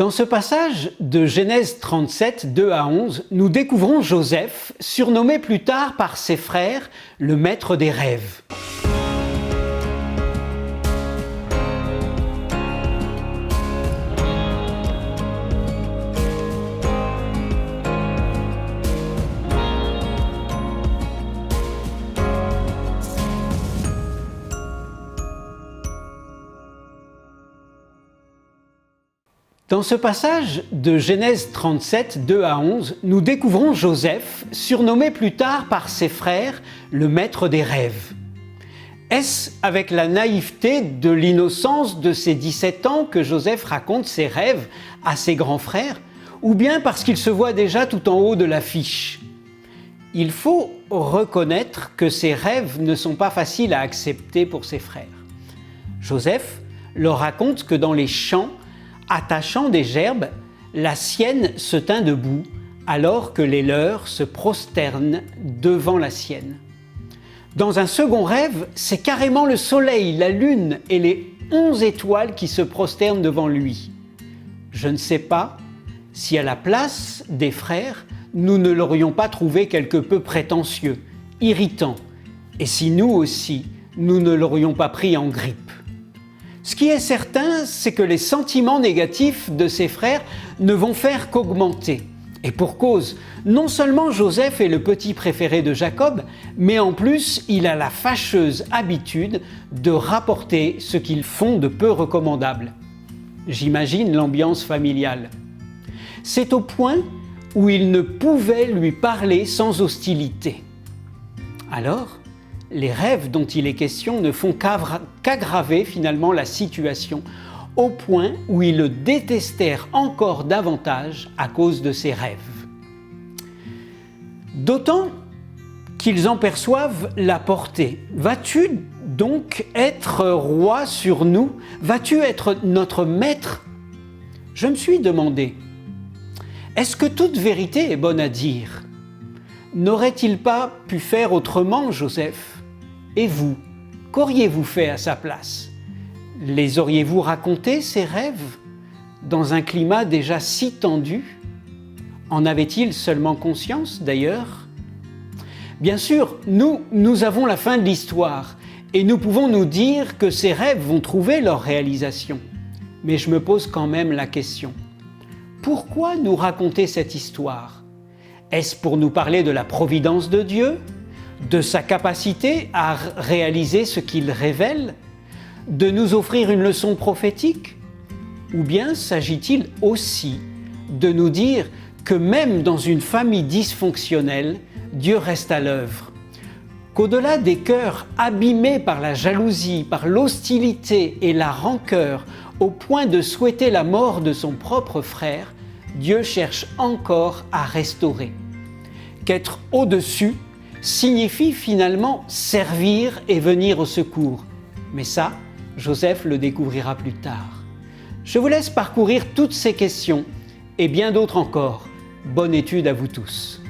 Dans ce passage de Genèse 37, 2 à 11, nous découvrons Joseph, surnommé plus tard par ses frères le maître des rêves. Dans ce passage de Genèse 37, 2 à 11, nous découvrons Joseph, surnommé plus tard par ses frères le maître des rêves. Est-ce avec la naïveté de l'innocence de ses 17 ans que Joseph raconte ses rêves à ses grands frères, ou bien parce qu'il se voit déjà tout en haut de l'affiche? Il faut reconnaître que ces rêves ne sont pas faciles à accepter pour ses frères. Joseph leur raconte que dans les champs, attachant des gerbes, la sienne se tint debout, alors que les leurs se prosternent devant la sienne. Dans un second rêve, c'est carrément le soleil, la lune et les 11 étoiles qui se prosternent devant lui. Je ne sais pas si à la place des frères, nous ne l'aurions pas trouvé quelque peu prétentieux, irritant, et si nous aussi, nous ne l'aurions pas pris en grippe. Ce qui est certain, c'est que les sentiments négatifs de ses frères ne vont faire qu'augmenter. Et pour cause, non seulement Joseph est le petit préféré de Jacob, mais en plus, il a la fâcheuse habitude de rapporter ce qu'ils font de peu recommandable. J'imagine l'ambiance familiale. C'est au point où il ne pouvait lui parler sans hostilité. Alors, les rêves dont il est question ne font qu'aggraver finalement la situation, au point où ils le détestèrent encore davantage à cause de ses rêves. D'autant qu'ils en perçoivent la portée. Vas-tu donc être roi sur nous? Vas-tu être notre maître? Je me suis demandé, est-ce que toute vérité est bonne à dire? N'aurait-il pas pu faire autrement, Joseph? Et vous, qu'auriez-vous fait à sa place? Les auriez-vous racontés, ces rêves, dans un climat déjà si tendu? En avait-il seulement conscience, d'ailleurs? Bien sûr, nous avons la fin de l'histoire, et nous pouvons nous dire que ces rêves vont trouver leur réalisation. Mais je me pose quand même la question. Pourquoi nous raconter cette histoire? Est-ce pour nous parler de la providence de Dieu? De sa capacité à réaliser ce qu'il révèle, de nous offrir une leçon prophétique? Ou bien s'agit-il aussi de nous dire que même dans une famille dysfonctionnelle, Dieu reste à l'œuvre? Qu'au-delà des cœurs abîmés par la jalousie, par l'hostilité et la rancœur, au point de souhaiter la mort de son propre frère, Dieu cherche encore à restaurer. Qu'être au-dessus signifie finalement servir et venir au secours. Mais ça, Joseph le découvrira plus tard. Je vous laisse parcourir toutes ces questions et bien d'autres encore. Bonne étude à vous tous.